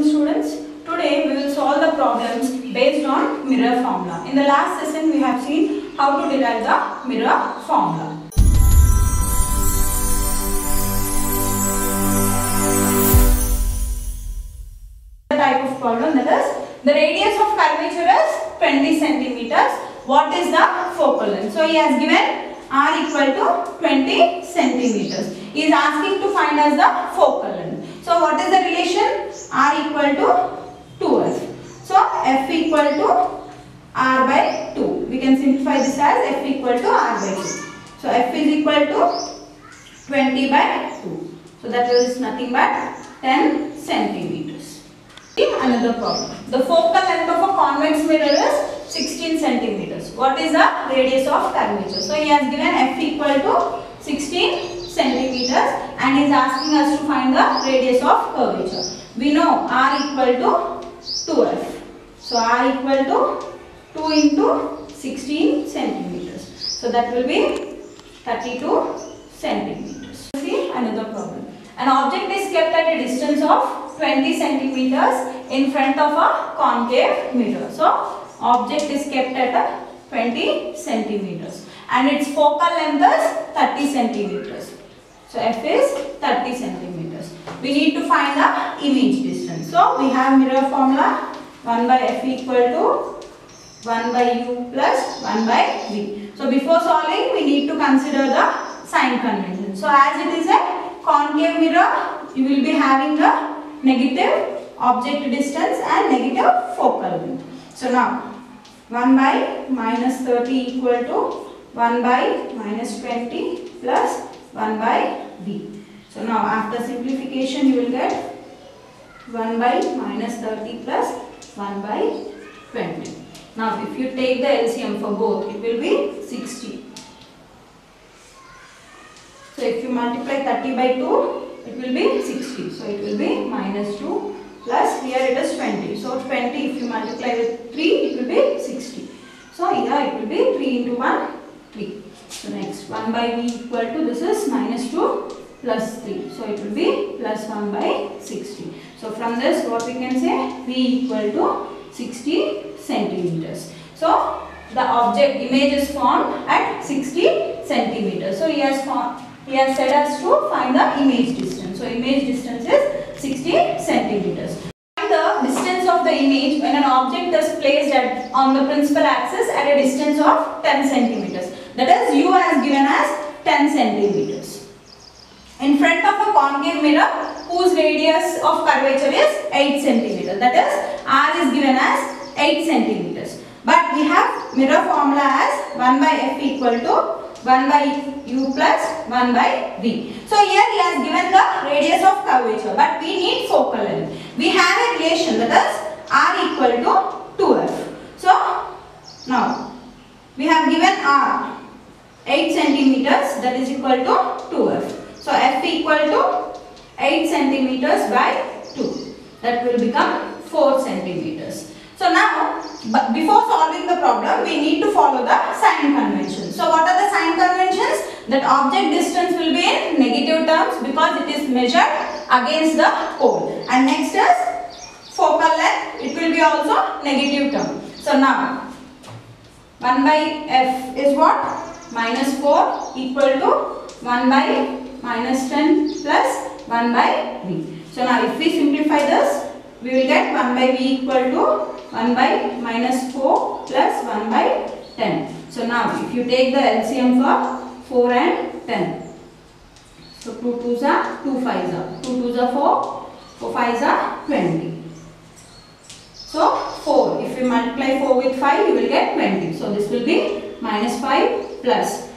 Students, today we will solve the problems based on mirror formula. In the last session we have seen how to derive the mirror formula. The type of problem, that is the radius of curvature is 20 centimeters. What is the focal length? So he has given r equal to 20 centimeters. He is asking to find us the focal length. So what is the relation? R equal to 2f. So f equal to r by 2. We can simplify this as f equal to r by 2. So f is equal to 20 by 2. So that is nothing but 10 centimeters. Another problem. The focal length of a convex mirror is 16 centimeters. What is the radius of curvature? So he has given f equal to 16 centimeters and is asking us to find the radius of curvature. We know r equal to 2f. So r equal to 2 into 16 centimeters. So that will be 32 centimeters. See another problem. An object is kept at a distance of 20 centimeters in front of a concave mirror. So object is kept at 20 centimeters and its focal length is 30 centimeters. So f is 30 centimeters. We need to find the image distance. So we have mirror formula 1 by f equal to 1 by u plus 1 by v. So before solving we need to consider the sign convention. So as it is a concave mirror, you will be having the negative object distance and negative focal length. So now 1 by minus 30 equal to 1 by minus 20 plus 1 by v. So now after simplification you will get 1 by minus 30 plus 1 by 20. Now if you take the LCM for both, it will be 60. So if you multiply 30 by 2, it will be 60. So it will be minus 2 plus here it is 20. So 20 if you multiply with 3, it will be 60. So here it will be 3 into 1, 3. So next 1 by v equal to, this is minus 2 plus 3. So it will be plus 1 by 60. So from this what we can say, v equal to 60 centimeters. So the object image is formed at 60 centimeters. So he has said us to find the image distance. So image distance is 60 centimeters. Find the distance of the image when an object is placed on the principal axis at a distance of 10 centimeters. That is, u has given as 10 centimeters. In front of a concave mirror whose radius of curvature is 8 centimeters. That is, r is given as 8 centimeters. But we have mirror formula as 1 by f equal to 1 by u plus 1 by v. So here he has given the radius of curvature, but we need focal length. We have a relation, that is r equal to 2f. So now we have given r 8 centimeters, that is equal to 2f. So f equal to 8 centimeters by 2. That will become 4 centimeters. So now, before solving the problem, we need to follow the sign convention. So what are the sign conventions? That object distance will be in negative terms because it is measured against the pole. And next is focal length, it will be also negative term. So now 1 by f is what? Minus 4 equal to 1 by minus 10 plus 1 by v. So now if we simplify this, we will get 1 by v equal to 1 by minus 4 plus 1 by 10. So now if you take the LCM for 4 and 10. So 2 2s are 2 5s are. 2 2s are 4. 4 5s are 20. So 4. If you multiply 4 with 5, you will get 20. So this will be minus 5 plus.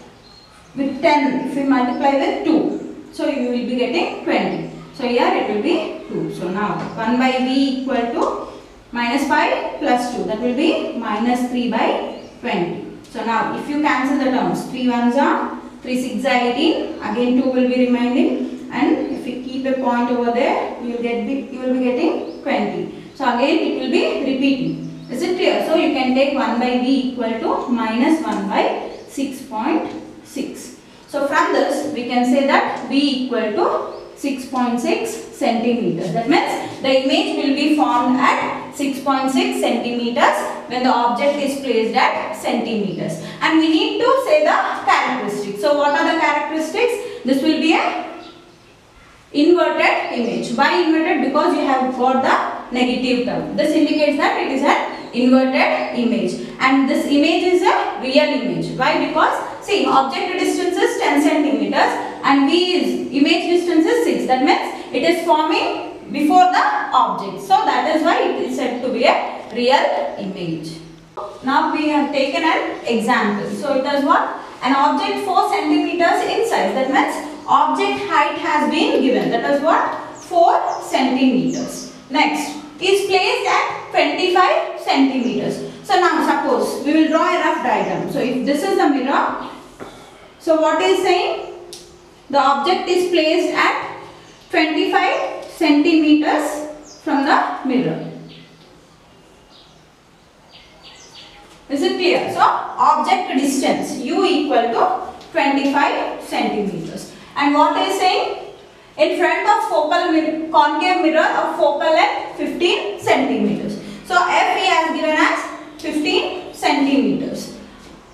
With 10, if we multiply with 2, so you will be getting 20. So here it will be 2. So now 1 by v equal to minus 5 plus 2. That will be minus 3 by 20. So now if you cancel the terms, 3 1s are, 3 6 are 18. Again 2 will be remaining. And if you keep a point over there, you will be getting 20. So again it will be repeating. Is it clear? So you can take 1 by v equal to minus 1 by 6.6. So from this we can say that v equal to 6.6 centimeters. That means the image will be formed at 6.6 centimeters when the object is placed at centimeters. And we need to say the characteristics. So what are the characteristics? This will be a inverted image. Why inverted? Because you have got the negative term. This indicates that it is an inverted image. And this image is a real image. Why? Because see, object distance is 10 centimeters and V is image distance is 6. That means it is forming before the object. So that is why it is said to be a real image. Now we have taken an example. So it is what? An object 4 centimeters in size. That means object height has been given. That is what? 4 centimeters. Next is placed at 25 centimeters. So now suppose we will draw a rough diagram. So if this is the mirror, so what is saying? The object is placed at 25 centimeters from the mirror. Is it clear? So object distance U equal to 25 centimeters. And what is saying? In front of focal mirror, concave mirror of focal length 15 centimeters. So F he has given as 15 centimeters.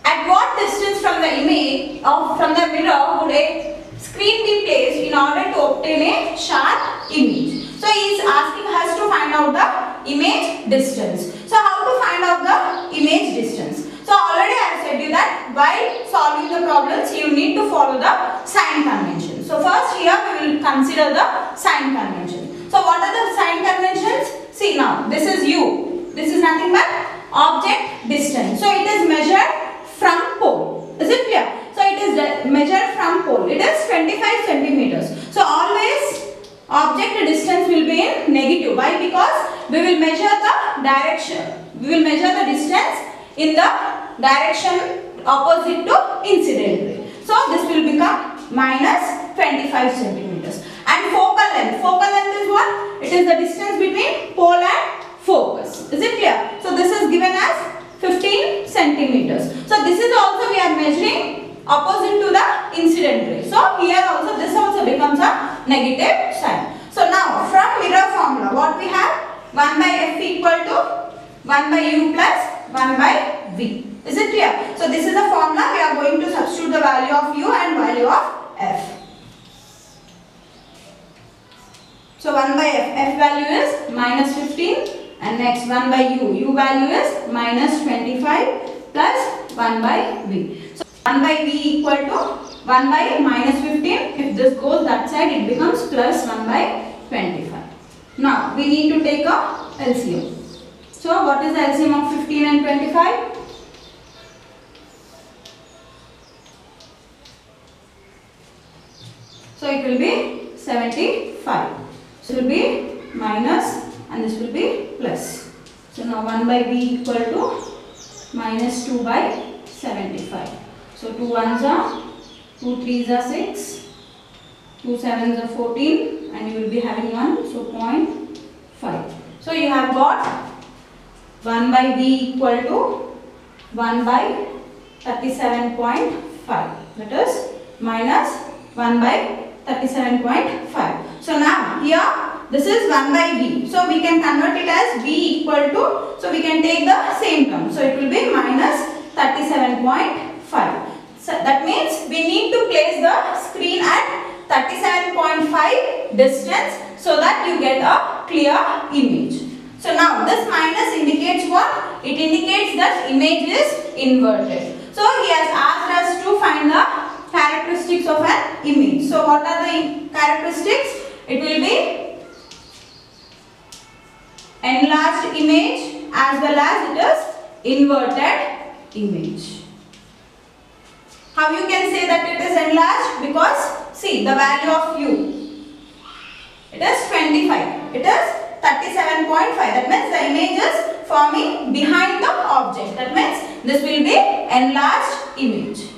At what distance from the image from the mirror would a screen be placed in order to obtain a sharp image? So he is asking us to find out the image distance. So how to find out the image distance? So already I have said you that while solving the problems you need to follow the sign convention. So first here we will consider the sign convention. So what are the sign conventions? See now this is U. This is nothing but object distance. So it is measured from pole. Is it clear? So it is measured from pole. It is 25 centimeters. So always object distance will be in negative. Why? Because we will measure the direction. We will measure the distance in the direction opposite to incident ray. So this will become minus 25 centimeters. And focal length. Focal length is what? It is the distance between pole and focus. Is it clear? So this is given as 15 centimeters. So this is also we are measuring opposite to the incident ray. So here also this also becomes a negative sign. So now from mirror formula what we have? 1 by F equal to 1 by U plus 1 by V. Is it clear? So this is the formula. We are going to substitute the value of U and value of F. So 1 by F value is minus 15 and next 1 by U value is minus 25 plus 1 by V. So 1 by V equal to 1 by minus 15. If this goes that side it becomes plus 1 by 25. Now we need to take a LCM. So what is the LCM of 15 and 25? So it will be 75. So it will be minus and this will be plus. So now 1 by V equal to minus 2 by 75. So 2 1s are 2 3s are 6, 2 7s are 14 and you will be having 1, so 0.5. So you have got 1 by V equal to 1 by 37.5, that is minus 1 by 37.5. So now here this is 1 by V. So we can convert it as V equal to, so we can take the same term. So it will be minus 37.5. So that means we need to place the screen at 37.5 distance so that you get a clear image. So now this minus indicates what? It indicates that image is inverted. So he has asked us to find the characteristics of an image. So what are the characteristics? It will be enlarged image as well as it is inverted image. How you can say that it is enlarged? Because see the value of U. It is 25. It is 37.5. That means the image is forming behind the object. That means this will be enlarged image.